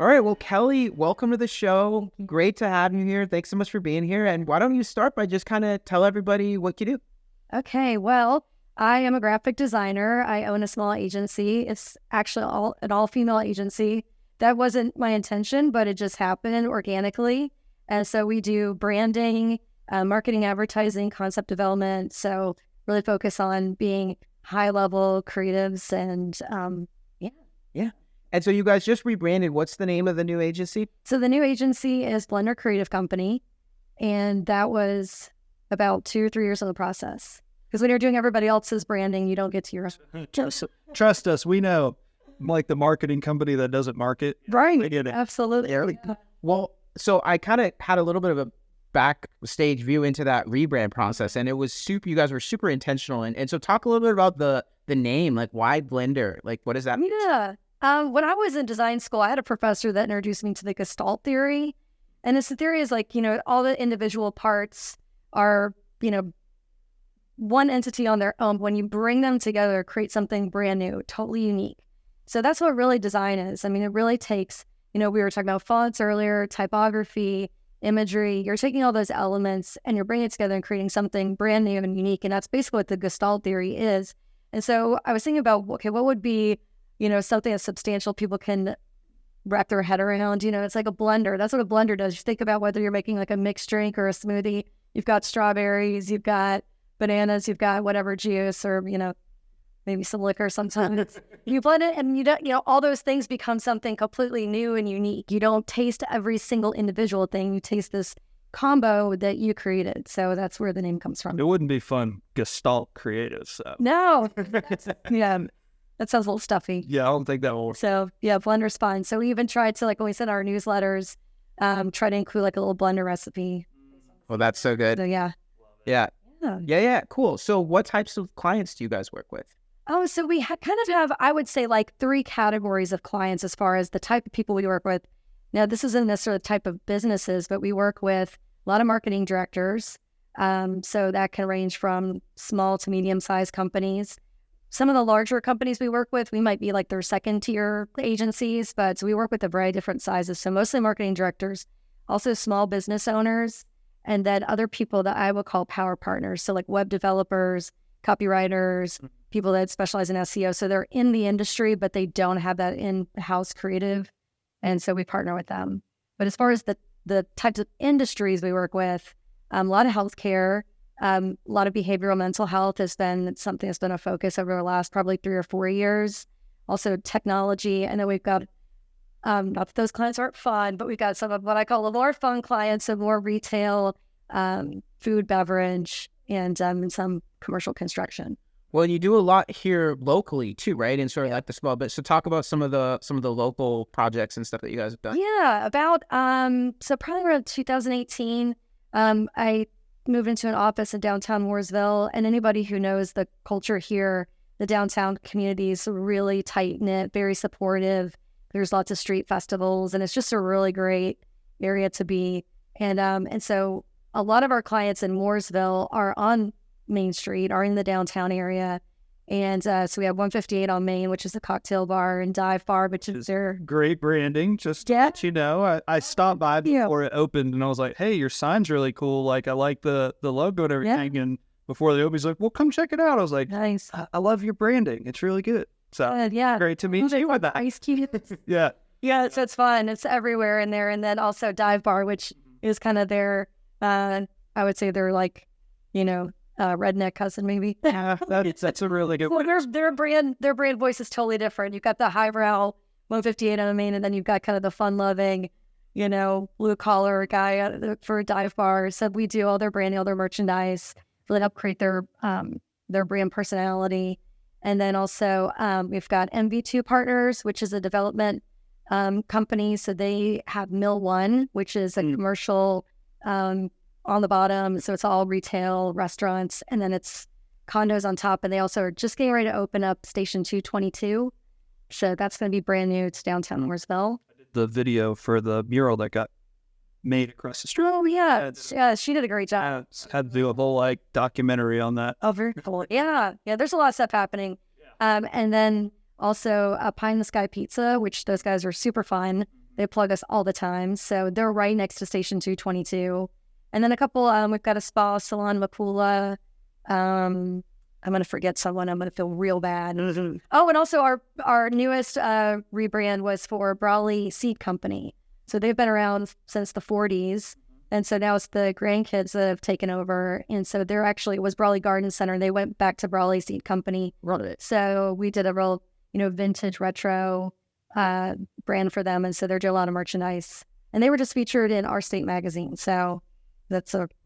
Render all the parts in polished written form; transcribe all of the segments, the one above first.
All right. Well, Kelly, welcome to the show. Great to have you here. Thanks so much for being here. And why don't you start by just kind of tell everybody what you do? Okay, well, I am a graphic designer. I own a small agency. It's actually an all-female agency. That wasn't my intention, but it just happened organically. And so we do branding, marketing, advertising, concept development. So really focus on being high-level creatives and yeah. Yeah. And so you guys just rebranded. What's the name of the new agency? So the new agency is Blender Creative Company, and that was about 2 or 3 years in the process. Because when you're doing everybody else's branding, you don't get to yours. Trust us, we know. I'm like the marketing company that doesn't market. Right. I get it. Absolutely. Yeah. Well, so I kind of had a little bit of a backstage view into that rebrand process, and it was super. You guys were super intentional, and so talk a little bit about the name, like why Blender, like what does that mean? Yeah. When I was in design school, I had a professor that introduced me to the Gestalt theory. And this theory is like, all the individual parts are, one entity on their own. When you bring them together, create something brand new, totally unique. So that's what really design is. I mean, it really takes, we were talking about fonts earlier, typography, imagery. You're taking all those elements and you're bringing it together and creating something brand new and unique. And that's basically what the Gestalt theory is. And so I was thinking about, okay, what would be, something that's substantial people can wrap their head around. It's like a blender. That's what a blender does. You think about whether you're making like a mixed drink or a smoothie. You've got strawberries, you've got bananas, you've got whatever juice or, maybe some liquor sometimes. You blend it and you don't, all those things become something completely new and unique. You don't taste every single individual thing. You taste this combo that you created. So that's where the name comes from. It wouldn't be fun, Gestalt creative. So. No. Yeah. That sounds a little stuffy. Yeah, I don't think that will work. So yeah, Blender's fine. So we even tried to, like when we send our newsletters, try to include like a little blender recipe. Well, that's so good. So yeah. Yeah. Cool. So what types of clients do you guys work with? Oh, so we kind of have, I would say, like 3 categories of clients as far as the type of people we work with. Now, this isn't necessarily the type of businesses, but we work with a lot of marketing directors. So that can range from small to medium-sized companies. Some of the larger companies we work with, we might be like their second-tier agencies, but we work with a variety of different sizes. So mostly marketing directors, also small business owners, and then other people that I would call power partners. So like web developers, copywriters, people that specialize in SEO. So they're in the industry, but they don't have that in-house creative. And so we partner with them. But as far as the types of industries we work with, a lot of healthcare, a lot of behavioral mental health has been something that's been a focus over the last probably 3 or 4 years. Also technology. I know we've got, not that those clients aren't fun, but we've got some of what I call the more fun clients, so more retail, food, beverage, and some commercial construction. Well, you do a lot here locally too, right? And sort of like the small bit. So talk about some of the local projects and stuff that you guys have done. Yeah, about so probably around 2018, I moved into an office in downtown Mooresville, and anybody who knows the culture here, the downtown community is really tight knit, very supportive. There's lots of street festivals, and it's just a really great area to be. And so a lot of our clients in Mooresville are on Main Street, are in the downtown area. And so we have 158 on Main, which is a cocktail bar, and Dive Bar, which is their Great branding. Just to let you know, I stopped by before it opened, and I was like, hey, your sign's really cool. Like, I like the logo and everything. And before they opened, he's like, well, come check it out. I was like, nice. I love your branding. It's really good. So great to meet you with that. Ice cubes. Yeah. Yeah, so it's fun. It's everywhere in there. And then also Dive Bar, which is kind of their, I would say they're like, redneck cousin maybe. Yeah, that's a really good one. Their brand voice is totally different. You've got the highbrow 158 on the Main, and then you've got kind of the fun-loving, blue collar guy for Dive Bar. So we do all their branding, all their merchandise, really help create their brand personality. And then also we've got MV2 Partners, which is a development company. So they have Mill One, which is a commercial on the bottom. So it's all retail, restaurants, and then it's condos on top. And they also are just getting ready to open up Station 222. So that's going to be brand new. It's downtown Mooresville. The video for the mural that got made across the street. Oh, yeah. Yeah, she did a great job. Had to do a whole documentary on that. Oh, very cool. Yeah. There's a lot of stuff happening. And then also Pie in the Sky Pizza, which those guys are super fun. They plug us all the time. So they're right next to Station 222. And then a couple, we've got a spa salon, Makula. I'm going to forget someone. I'm going to feel real bad. Oh, and also our newest rebrand was for Brawley Seed Company. So they've been around since the 40s. And so now it's the grandkids that have taken over. And so they're actually, it was Brawley Garden Center. They went back to Brawley Seed Company. Right. So we did a real, vintage retro brand for them. And so they're doing a lot of merchandise. And they were just featured in Our State magazine. So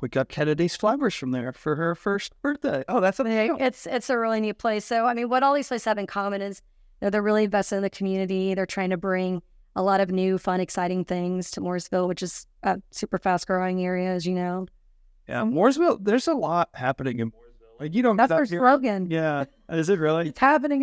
we got Kennedy's flowers from there for her first birthday. Oh, that's amazing. It's a really neat place. So, I mean, what all these places have in common is they're really invested in the community. They're trying to bring a lot of new, fun, exciting things to Mooresville, which is a super fast-growing area, as you know. Yeah, Mooresville, there's a lot happening in Mooresville. Like, you don't That's their slogan. Yeah. Is it really? It's happening.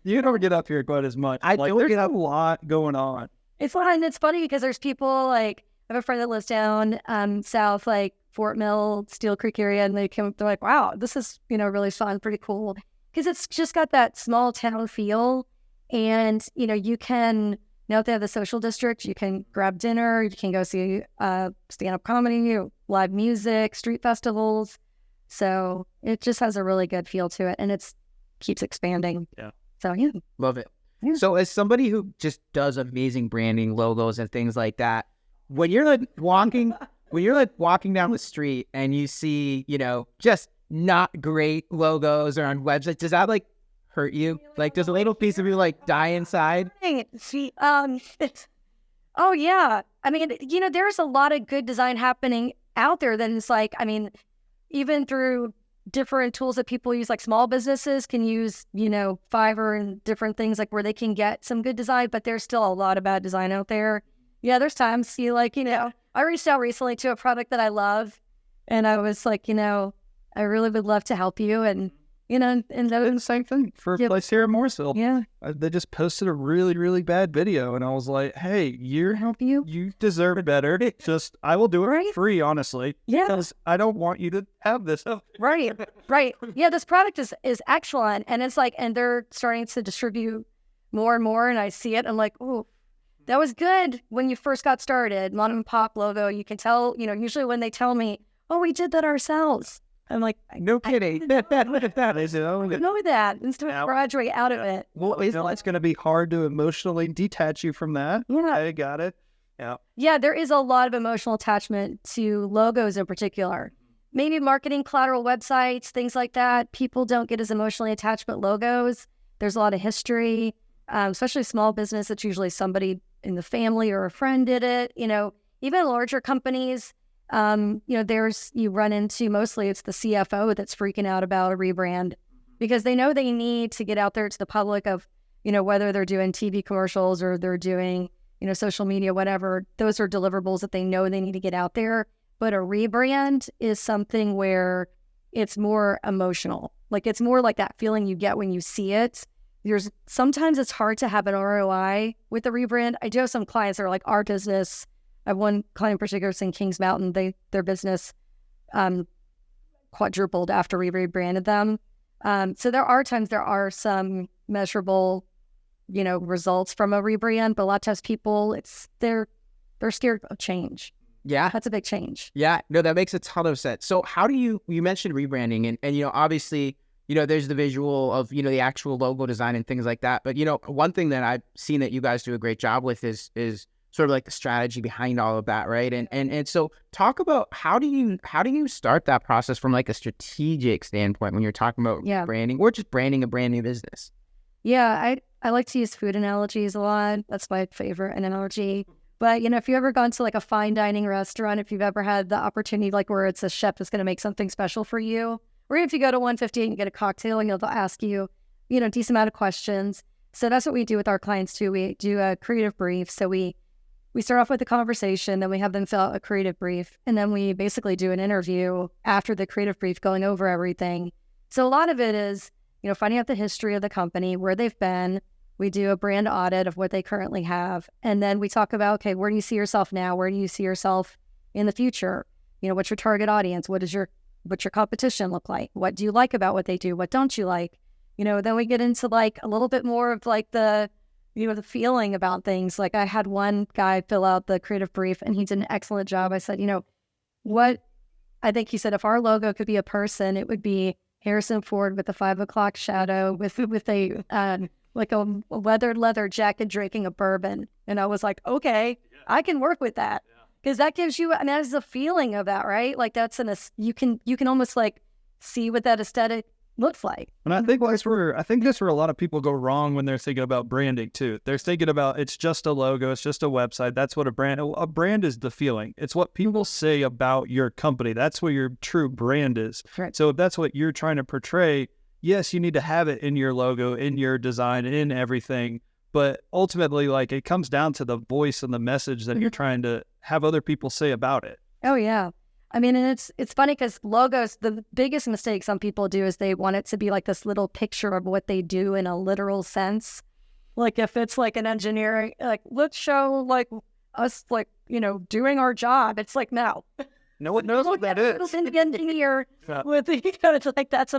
You don't get up here quite as much. There's a lot going on. It's fun. It's funny because there's people like, I have a friend that lives down south, like Fort Mill, Steel Creek area, and they're like, wow, this is, really fun, pretty cool. Because it's just got that small town feel. And, you can, now that they have the social district, you can grab dinner, you can go see stand-up comedy, live music, street festivals. So it just has a really good feel to it, and it keeps expanding. Yeah. So, yeah. Love it. Yeah. So as somebody who just does amazing branding, logos, and things like that, when you're walking down the street and you see, just not great logos or on websites, does that hurt you? Does a little piece of you die inside? See, oh yeah. I mean, there's a lot of good design happening out there that is even through different tools that people use, small businesses can use, Fiverr and different things where they can get some good design, but there's still a lot of bad design out there. Yeah, there's times I reached out recently to a product that I love, and I was like, I really would love to help you, and and the same thing for a place here in Mooresville. Yeah, they just posted a really, really bad video, and I was like, hey, you deserve better. I will do it for free, honestly. Yeah, because I don't want you to have this. Right. Yeah, this product is excellent, and it's and they're starting to distribute more and more, and I see it. I'm like, oh. That was good when you first got started. Mom and Pop logo, you can tell, usually when they tell me, oh, we did that ourselves. I'm like, no kidding. What if that is it? I know that. Instead of graduate out of it. Well, it's going to be hard to emotionally detach you from that. Yeah. I got it. Yeah. Yeah, there is a lot of emotional attachment to logos in particular. Maybe marketing collateral websites, things like that. People don't get as emotionally attached with logos. There's a lot of history, especially small business. It's usually somebody in the family or a friend did it, even larger companies, you run into, mostly it's the CFO that's freaking out about a rebrand because they know they need to get out there to the public of, whether they're doing TV commercials or they're doing, social media, whatever, those are deliverables that they know they need to get out there. But a rebrand is something where it's more emotional. It's more like that feeling you get when you see it. Sometimes it's hard to have an ROI with the rebrand. I do have some clients that are our business. I have one client in particular in Kings Mountain. Their business quadrupled after we rebranded them. So there are some measurable, results from a rebrand, but a lot of times people, they're scared of change. Yeah. That's a big change. Yeah. No, that makes a ton of sense. So how do you mentioned rebranding and obviously, there's the visual of, the actual logo design and things like that. But, one thing that I've seen that you guys do a great job with is sort of the strategy behind all of that. Right. And so talk about how do you start that process from a strategic standpoint when you're talking about branding or just branding a brand new business? Yeah. I like to use food analogies a lot. That's my favorite analogy. But, if you ever gone to a fine dining restaurant, if you've ever had the opportunity, where it's a chef that's going to make something special for you, or if you go to 150 and you get a cocktail and they'll ask you, decent amount of questions. So that's what we do with our clients too. We do a creative brief. So we start off with a conversation, then we have them fill out a creative brief, and then we basically do an interview after the creative brief going over everything. So a lot of it is, finding out the history of the company, where they've been. We do a brand audit of what they currently have. And then we talk about, okay, where do you see yourself now? Where do you see yourself in the future? What's your target audience? What's your competition look like? What do you like about what they do? What don't you like? Then we get into a little bit more of the the feeling about things. Like I had one guy fill out the creative brief and he did an excellent job. I said, what I think he said, if our logo could be a person, it would be Harrison Ford with a 5 o'clock shadow with a like a weathered leather jacket drinking a bourbon. And I was like, okay, I can work with that. Because that gives you, and that's the feeling of that, right? Like that's you can almost like see what that aesthetic looks like. And I think that's where a lot of people go wrong when they're thinking about branding too. They're thinking about it's just a logo, it's just a website. That's what a brand is. The feeling. It's what people say about your company. That's what your true brand is. Right. So if that's what you're trying to portray, yes, you need to have it in your logo, in your design, in everything. But ultimately, like it comes down to the voice and the message that you're trying to have other people say about it. Oh yeah. I mean, and it's funny because logos, the biggest mistake some people do is they want it to be like this little picture of what they do in a literal sense. Like if it's like an engineering, like let's show like us like, doing our job. It's like, no. No one knows what that is. It's an engineer with it's like that's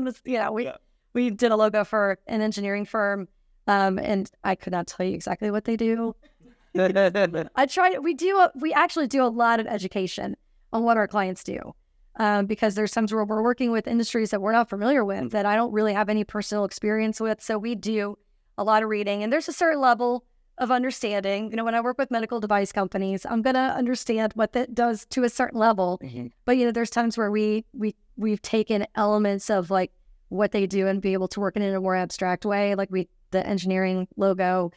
we did a logo for an engineering firm. And I could not tell you exactly what they do. I tried. We actually do a lot of education on what our clients do, because there's times where we're working with industries that we're not familiar with, that I don't really have any personal experience with. So we do a lot of reading, and there's a certain level of understanding. When I work with medical device companies, I'm gonna understand what that does to a certain level. Mm-hmm. But there's times where we've taken elements of like what they do and be able to work in a more abstract way. Like the engineering logo.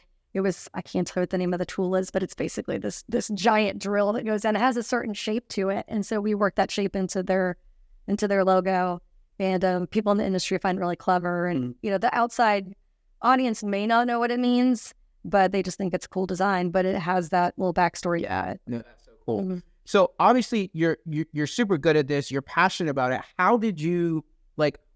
I can't tell you what the name of the tool is, but it's basically this giant drill that goes in. It has a certain shape to it. And so we work that shape into their logo. And people in the industry find it really clever. And, the outside audience may not know what it means, but they just think it's a cool design. But it has that little backstory. Yeah, no, that's so cool. Mm-hmm. So obviously you're super good at this. You're passionate about it. How did you,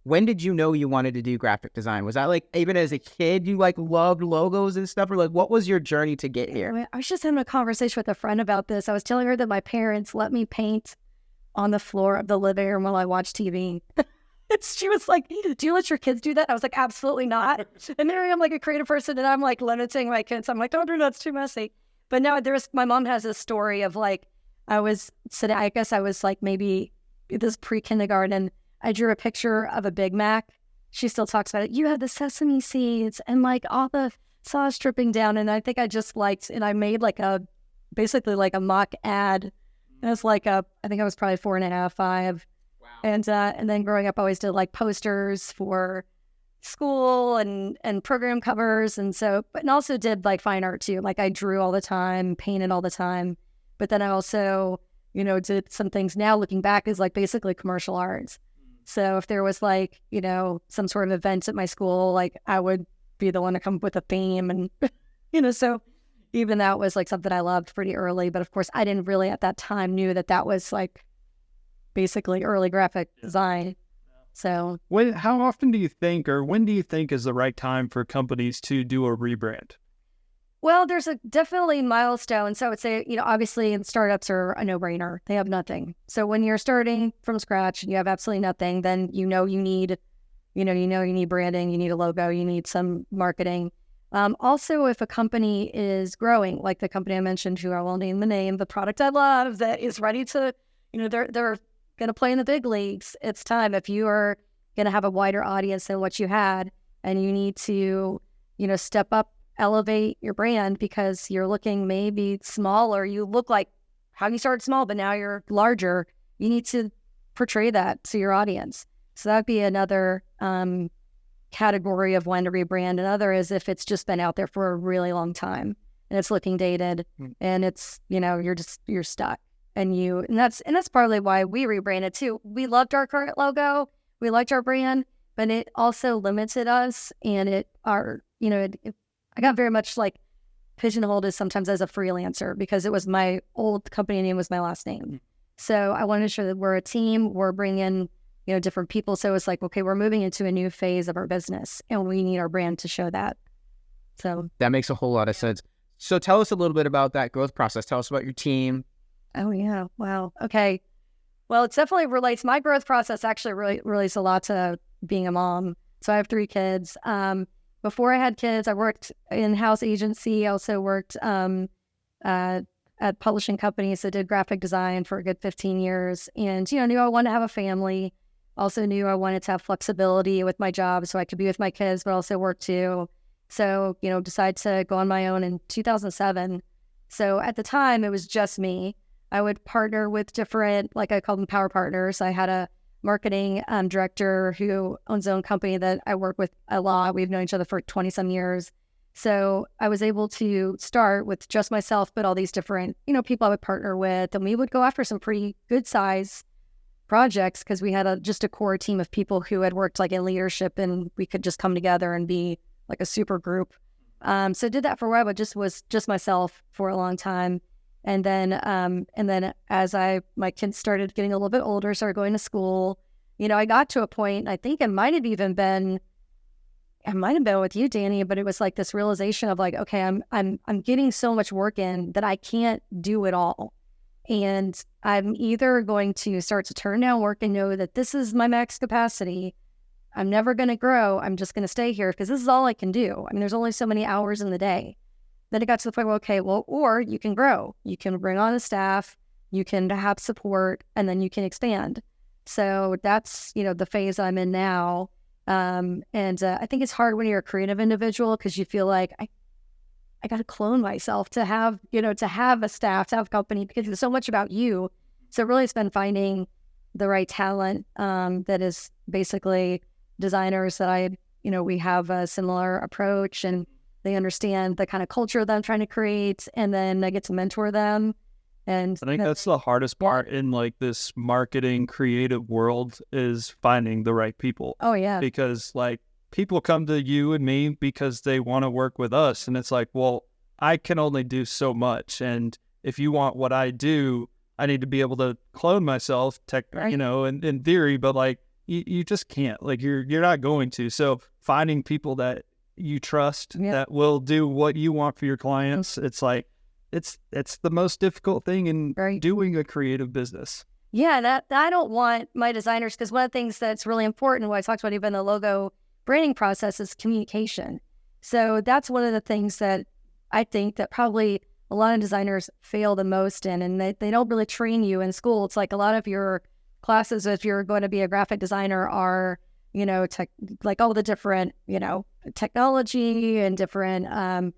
when did you know you wanted to do graphic design? Was that like even as a kid you loved logos and stuff, or what was your journey to get here? I was just having a conversation with a friend about this. I was telling her that my parents let me paint on the floor of the living room while I watched TV. She was like, do you let your kids do that? I was like, absolutely not. And there I am, like a creative person, and I'm like limiting my kids. I'm like, don't do that, it's too messy. But no, my mom has a story of I was sitting, I guess I was like maybe this pre-kindergarten. I drew a picture of a Big Mac. She still talks about it. You had the sesame seeds and all the sauce dripping down. And I think I just and I made basically a mock ad. It was I think I was probably 4.5, 5. Wow. And then growing up, I always did posters for school and program covers. And also did fine art too. I drew all the time, painted all the time. But then I also, did some things now looking back is basically commercial arts. So if there was some sort of event at my school, I would be the one to come up with a theme and, so even that was something I loved pretty early. But of course I didn't really at that time knew that was basically early graphic design. So how often do you think, or when do you think is the right time for companies to do a rebrand? Well, there's definitely milestones. So I would say, obviously startups are a no-brainer. They have nothing. So when you're starting from scratch and you have absolutely nothing, then you need branding, you need a logo, you need some marketing. Also, if a company is growing, like the company I mentioned, who I won't name the name, the product I love that is ready to, they're going to play in the big leagues. It's time. If you are going to have a wider audience than what you had, and you need to, step up, elevate your brand because you're looking maybe smaller. You look like how you started small, but now you're larger. You need to portray that to your audience. So that'd be another category of when to rebrand. Another is if it's just been out there for a really long time and it's looking dated and it's, you're stuck and that's partly why we rebranded too. We loved our current logo. We liked our brand, but it also limited us and I got very much pigeonholed as sometimes as a freelancer because it was my old company name was my last name. So I wanted to show that we're a team, we're bringing, different people. So it's okay, we're moving into a new phase of our business and we need our brand to show that. So that makes a whole lot of sense. So tell us a little bit about that growth process. Tell us about your team. Oh yeah. Wow. Okay. Well, it definitely relates. My growth process actually relates a lot to being a mom. So I have 3 kids. before I had kids, I worked in-house agency. I also worked at publishing companies that did graphic design for a good 15 years. And, knew I wanted to have a family. Also knew I wanted to have flexibility with my job so I could be with my kids, but also work too. So, decided to go on my own in 2007. So at the time, it was just me. I would partner with different, like I call them power partners. I had a marketing director who owns his own company that I work with a lot. We've known each other for 20-some years. So I was able to start with just myself, but all these different, people I would partner with. And we would go after some pretty good size projects because we had just a core team of people who had worked like in leadership, and we could just come together and be like a super group. So I did that for a while, but was just myself for a long time. And then as my kids started getting a little bit older, started going to school, I got to a point, I think it might have been with you, Danny, but it was like this realization of like, okay, I'm getting so much work in that I can't do it all. And I'm either going to start to turn down work and know that this is my max capacity. I'm never going to grow. I'm just going to stay here because this is all I can do. I mean, there's only so many hours in the day. Then it got to the point where, okay, well, or you can grow. You can bring on a staff, you can have support, and then you can expand. So that's, the phase I'm in now. And I think it's hard when you're a creative individual because you feel like I got to clone myself to have a staff, to have a company, because it's so much about you. So really it's been finding the right talent that is basically designers that we have a similar approach and they understand the kind of culture that I'm trying to create, and then I get to mentor them. And I think that's the hardest part in like this marketing creative world is finding the right people. Oh yeah. Because like people come to you and me because they want to work with us. And it's like, well, I can only do so much. And if you want what I do, I need to be able to clone myself, right. In theory, but like you just can't, like you're not going to. So finding people that you trust that will do what you want for your clients, it's like, it's the most difficult thing in doing a creative business. Yeah, that I don't want my designers, because one of the things that's really important, what I talked about even the logo branding process, is communication. So that's one of the things that I think that probably a lot of designers fail the most in, and they don't really train you in school. It's like a lot of your classes, if you're going to be a graphic designer, are, like all the different, technology and different,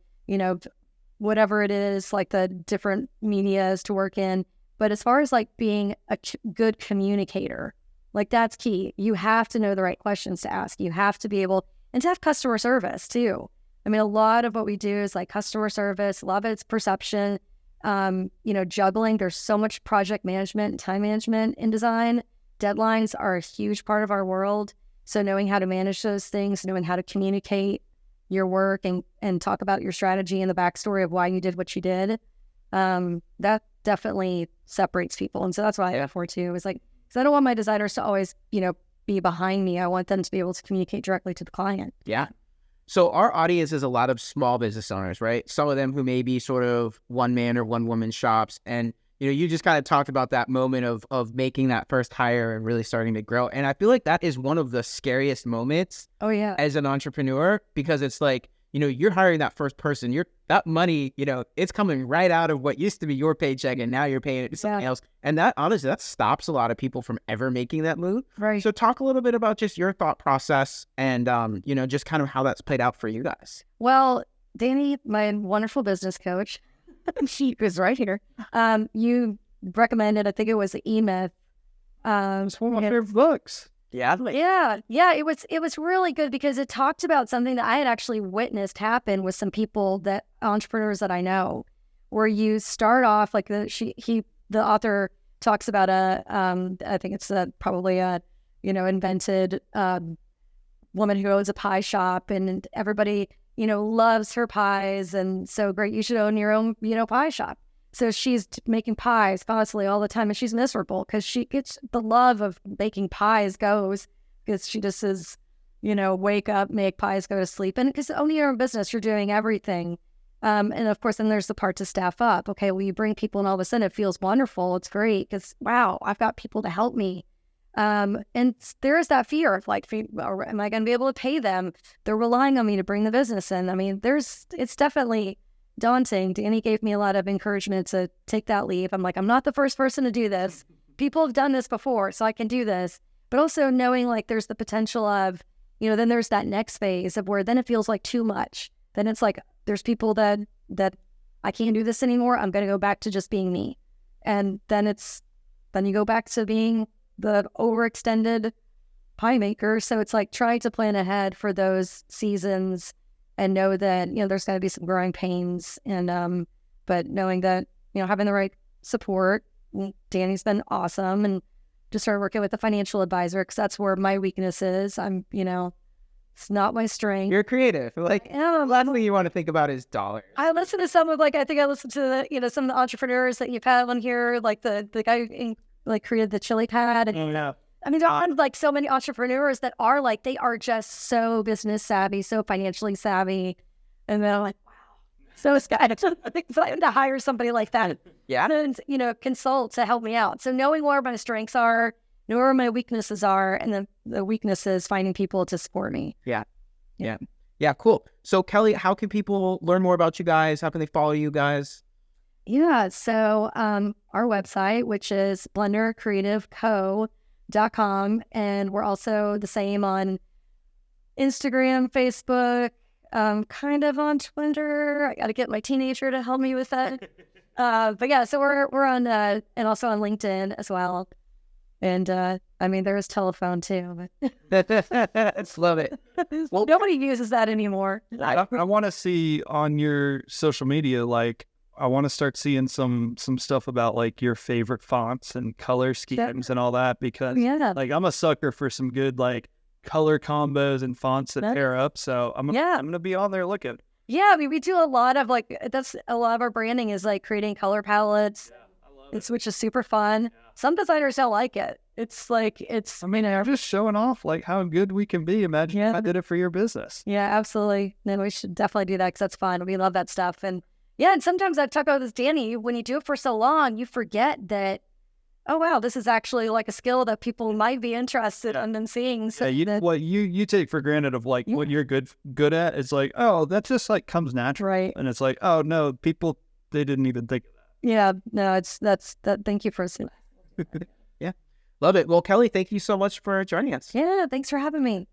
whatever it is, like the different medias to work in. But as far as like being a good communicator, like that's key. You have to know the right questions to ask. You have to be able, and to have customer service too. I mean, a lot of what we do is like customer service. A lot of it's perception, juggling. There's so much project management and time management in design. Deadlines are a huge part of our world. So knowing how to manage those things, knowing how to communicate your work and talk about your strategy and the backstory of why you did what you did, that definitely separates people. And so that's what I have for too, is like, because I don't want my designers to always, be behind me. I want them to be able to communicate directly to the client. Yeah. So our audience is a lot of small business owners, right? Some of them who may be sort of one man or one woman shops. And, you just kind of talked about that moment of making that first hire and really starting to grow. And I feel like that is one of the scariest moments as an entrepreneur, because it's like, you're hiring that first person, that money, it's coming right out of what used to be your paycheck, and now you're paying it to something else. And that, honestly, that stops a lot of people from ever making that move. Right. So talk a little bit about just your thought process and, just kind of how that's played out for you guys. Well, Danny, my wonderful business coach, she is right here. You recommended, I think it was the E-Myth. It's one of my favorite books. Yeah. It was really good because it talked about something that I had actually witnessed happen with some people, entrepreneurs that I know, where you start off like the author talks about I think it's probably a invented woman who owns a pie shop, and everybody loves her pies, and so great, you should own your own pie shop. So she's making pies constantly all the time, and she's miserable because she gets the love of making pies goes because she just is, wake up, make pies, go to sleep. And because owning your own business, you're doing everything. And of course, then there's the part to staff up. Okay, well, you bring people and all of a sudden it feels wonderful. It's great because, wow, I've got people to help me. And there is that fear of like, am I going to be able to pay them? They're relying on me to bring the business in. I mean, it's definitely daunting. Danny gave me a lot of encouragement to take that leap. I'm like, I'm not the first person to do this. People have done this before, so I can do this. But also knowing like there's the potential of, then there's that next phase of where then it feels like too much. Then it's like, there's people that I can't do this anymore. I'm going to go back to just being me. And then you go back to being the overextended pie maker. So it's like trying to plan ahead for those seasons and know that, there's going to be some growing pains. And, but knowing that, having the right support. Danny's been awesome, and just started working with a financial advisor because that's where my weakness is. It's not my strength. You're creative. Like, the last thing you want to think about is dollars. I listen to some of I think I listened to some of the entrepreneurs that you've had on here, like the guy who created the chili pad. And, yeah. I mean, there are so many entrepreneurs that are they are just so business savvy, so financially savvy. And then I'm like, wow. So it's kind of to hire somebody like that. Yeah. And, consult to help me out. So knowing where my strengths are, know where my weaknesses are, and then the weaknesses, finding people to support me. Yeah, cool. So Kelly, how can people learn more about you guys? How can they follow you guys? Yeah, so our website, which is blendercreativeco.com, and we're also the same on Instagram, Facebook, kind of on Twitter. I got to get my teenager to help me with that. But yeah, so we're on and also on LinkedIn as well. And there's telephone too. But love it. Well, nobody uses that anymore. I want to see on your social media, I want to start seeing some stuff about your favorite fonts and color schemes and all that, because I'm a sucker for some good color combos and fonts that pair up. So I'm gonna be on there looking. Yeah, we do a lot of that's a lot of our branding is creating color palettes. Yeah, I love it. Which is super fun. Yeah. Some designers don't like it. I'm just showing off how good we can be. Imagine if I did it for your business. Yeah, absolutely. Then we should definitely do that because that's fun. We love that stuff. And and sometimes I talk about this, Danny, when you do it for so long, you forget that, oh wow, this is actually a skill that people might be interested in seeing. So what you take for granted of what you're good at is oh, that just comes natural. Right. And it's oh no, people, they didn't even think of that. Yeah, no, that's thank you for yeah. Love it. Well, Kelly, thank you so much for joining us. Yeah, thanks for having me.